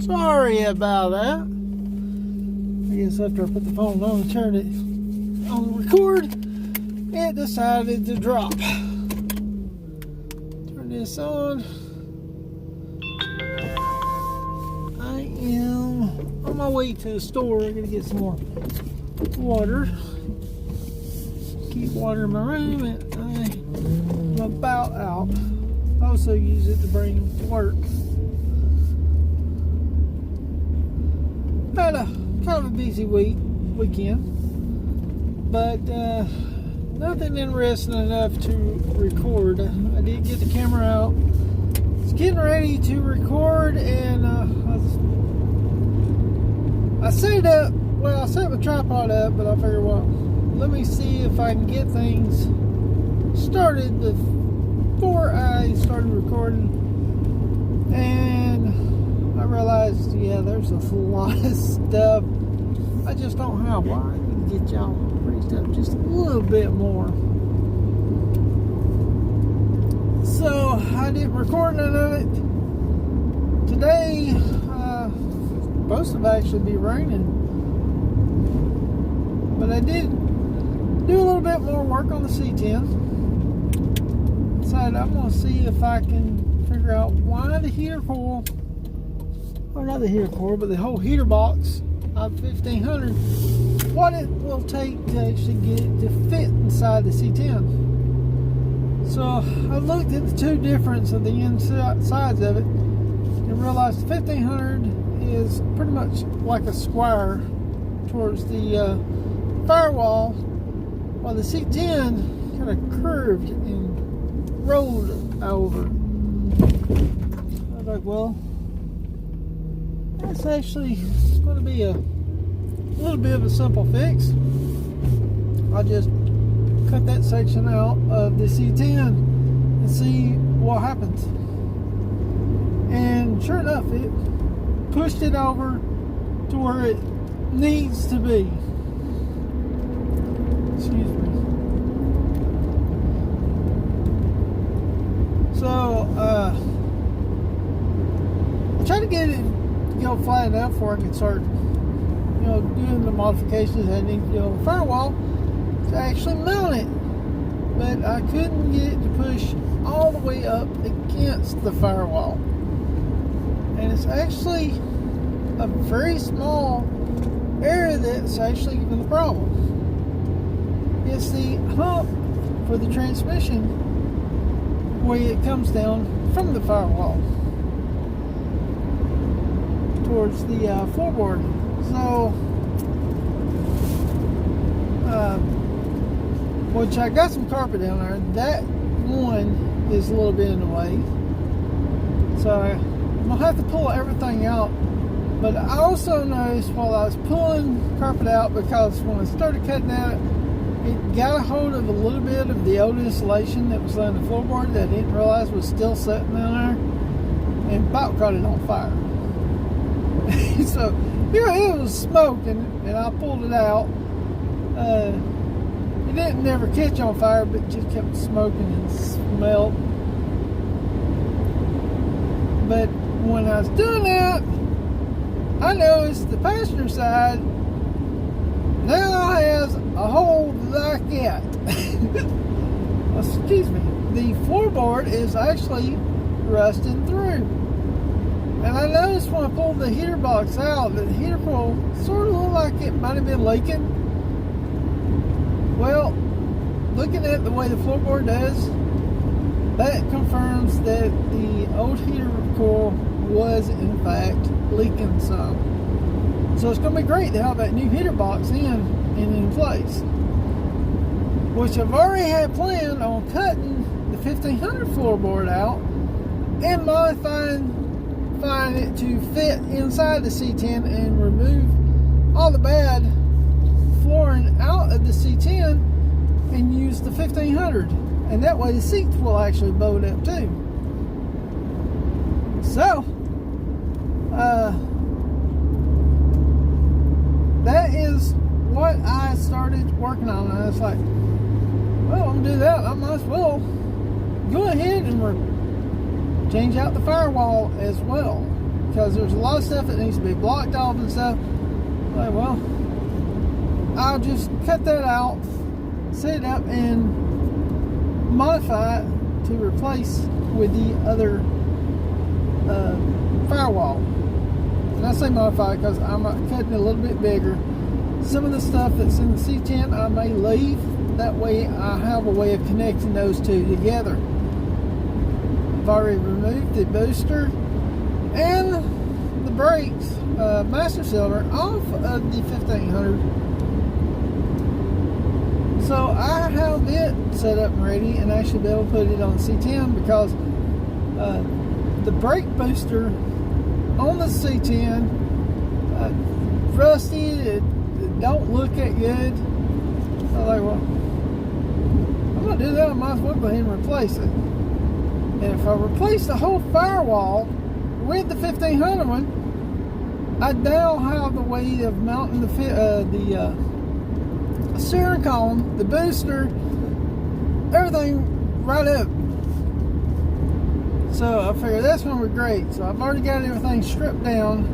Sorry about that. I guess after I put the phone on and turned it on record, it decided to drop. Turn this on. I am on my way to the store. I'm gonna get some more water. Keep water in my room, and I'm about out. I also use it to bring to work. Had a kind of a busy weekend, but nothing interesting enough to record. I did get the camera out. It's getting ready to record, and I set my tripod up, but I figured, well, let me see if I can get things started before I started recording. And I realized, yeah, there's a lot of stuff I just don't have. Well, I need to get y'all raised up just a little bit more. So I didn't record none of it. Today, supposed to actually be raining. But I did do a little bit more work on the C10. Decided I'm going to see if I can figure out why the heater coil, or not the heater coil, but the whole heater box of 1500, what it will take to actually get it to fit inside the C10. So I looked at the two differences of the insides of it and realized the 1500 is pretty much like a square towards the firewall, while the C10 kind of curved and rolled over. I was like, well, that's actually going to be a little bit of a simple fix. I'll just cut that section out of the C10 and see what happens. And sure enough, it pushed it over to where it needs to be. Excuse me. So, I tried to get it to go flat enough before I could start, doing the modifications I need to do on the firewall to actually mount it. But I couldn't get it to push all the way up against the firewall. And it's actually a very small area that's actually giving the problem. It's the hump for the transmission where it comes down from the firewall towards the floorboard. So, which I got some carpet down there. That one is a little bit in the way. So I'm gonna have to pull everything out. But I also noticed while I was pulling carpet out, because when I started cutting out, it got a hold of a little bit of the old insulation that was on the floorboard that I didn't realize was still sitting down there, and about caught it on fire. So it was smoking, and I pulled it out. It didn't never catch on fire, but it just kept smoking and smelled. But when I was doing that, I noticed the passenger side now has a hole like that. Excuse me. The floorboard is actually rusting through. And I noticed when I pulled the heater box out that the heater coil sort of looked like it might have been leaking. Well, looking at the way the floorboard does, that confirms that the old heater coil was in fact leaking some. So it's going to be great to have that new heater box in place. Which I've already had planned on cutting the 1500 floorboard out and modifying it to fit inside the C10 and remove all the bad flooring out of the C10 and use the 1500. And that way the seats will actually bolt up too. So, that is what I started working on. And I was like, well, I'm gonna do that. I might as well go ahead and change out the firewall as well. because there's a lot of stuff that needs to be blocked off and stuff. Like, well, I'll just cut that out, set it up, and modify it to replace with the other firewall. And I say modify because I'm cutting it a little bit bigger. Some of the stuff that's in the C10 I may leave. That way I have a way of connecting those two together. I've already removed the booster and the brakes master cylinder off of the 1500. So I have it set up and ready and actually be able to put it on the C10 because the brake booster on the C10 rusty, it don't look that good. So I'm like, well, I'm gonna do that, I might as well go ahead and replace it. And if I replace the whole firewall with the 1500 one, I now have the way of mounting the steering column, the booster, everything right up. So I figured that's going to be great. So I've already got everything stripped down,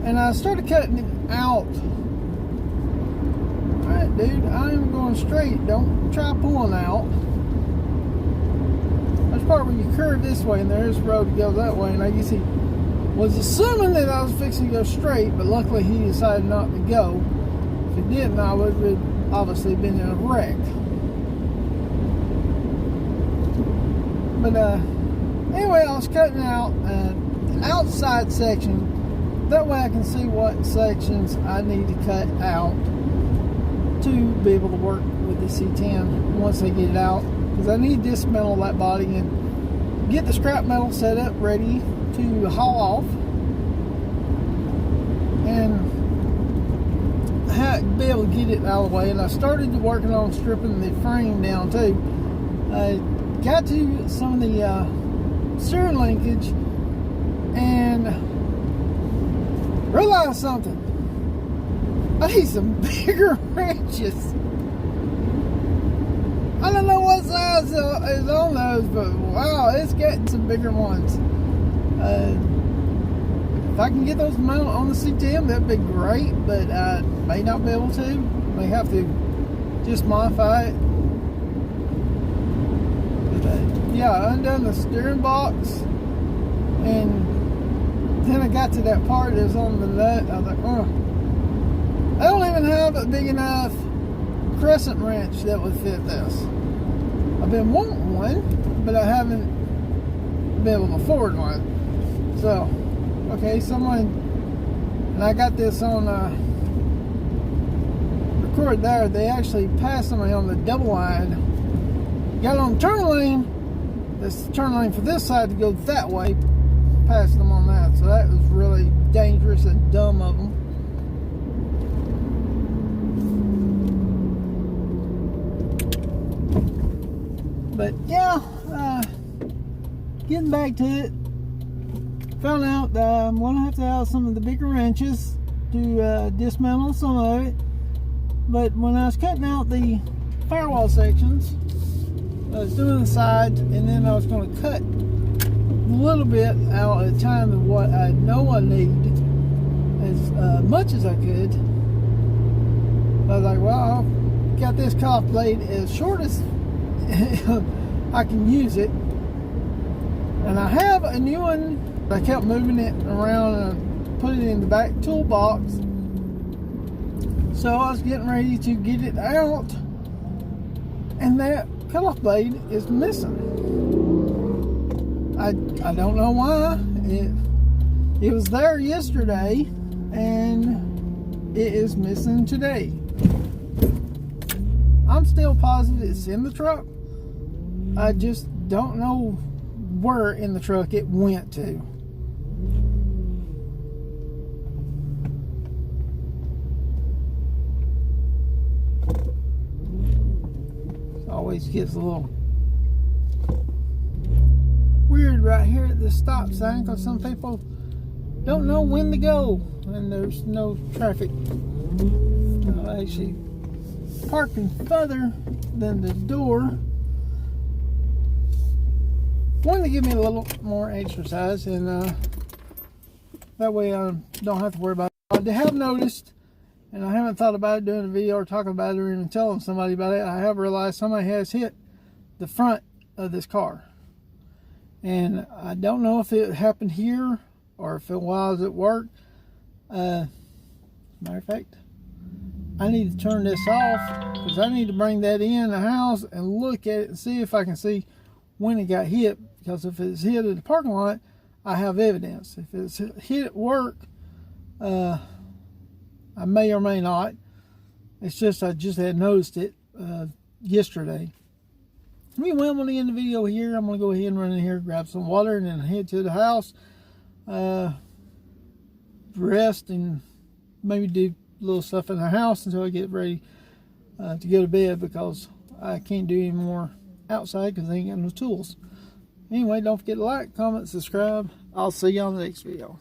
and I started cutting it out. Alright, dude, I'm going straight. Don't try pulling out. There's part where you curve this way, and there's a road that goes that way. And I guess he was assuming that I was fixing to go straight, but luckily he decided not to go. If he didn't, I would have obviously been in a wreck. But anyway, I was cutting out the outside section. That way I can see what sections I need to cut out to be able to work with the C10 once I get it out. Because I need to dismantle that body and get the scrap metal set up ready to haul off. And be able to get it out of the way. And I started working on stripping the frame down too. I got to some of the steering linkage and realized something. I need some bigger wrenches. I don't know what size is on those, but wow, it's getting some bigger ones. If I can get those mounted on the C10, that'd be great, but I may not be able to. May have to just modify it. But, yeah, I undone the steering box, and then I got to that part that was on the nut. I was like, oh, I don't even have a big enough crescent wrench that would fit this. I've been wanting one, but I haven't been able to afford one. So, okay, and I got this on record there. They actually passed somebody on the double line. Got on the turn lane. This turn lane for this side to go that way. Passed them on that. So that was really dangerous and dumb of them. But yeah, getting back to it, found out that I'm going to have to have some of the bigger wrenches to dismantle some of it. But when I was cutting out the firewall sections, I was doing the sides, and then I was going to cut a little bit out at a time of what I know I need, as much as I could. I was like, well, I've got this cutoff blade as short as I can use it, and I have a new one. I kept moving it around and put it in the back toolbox, so I was getting ready to get it out, and that cutoff blade is missing. I don't know why. It was there yesterday, and it is missing today. I'm still positive it's in the truck. I just don't know where in the truck it went to. It always gets a little weird right here at the stop sign because some people don't know when to go and there's no traffic. Actually parking further than the door. Wanted to give me a little more exercise, and That way I don't have to worry about it. I have noticed, and I haven't thought about it doing a video or talking about it or even telling somebody about it. I have realized somebody has hit the front of this car. And I don't know if it happened here or if it was at work. Matter of fact, I need to turn this off because I need to bring that in the house and look at it and see if I can see when it got hit. Because if it's hit at the parking lot, I have evidence. If it's hit at work, I may or may not. It's just I just had noticed it yesterday. Anyway, I'm going to end the video here. I'm going to go ahead and run in here, grab some water, and then head to the house. Rest and maybe do little stuff in the house until I get ready to go to bed, because I can't do any more outside because I ain't got no tools. Anyway, don't forget to like, comment, subscribe. I'll see you on the next video.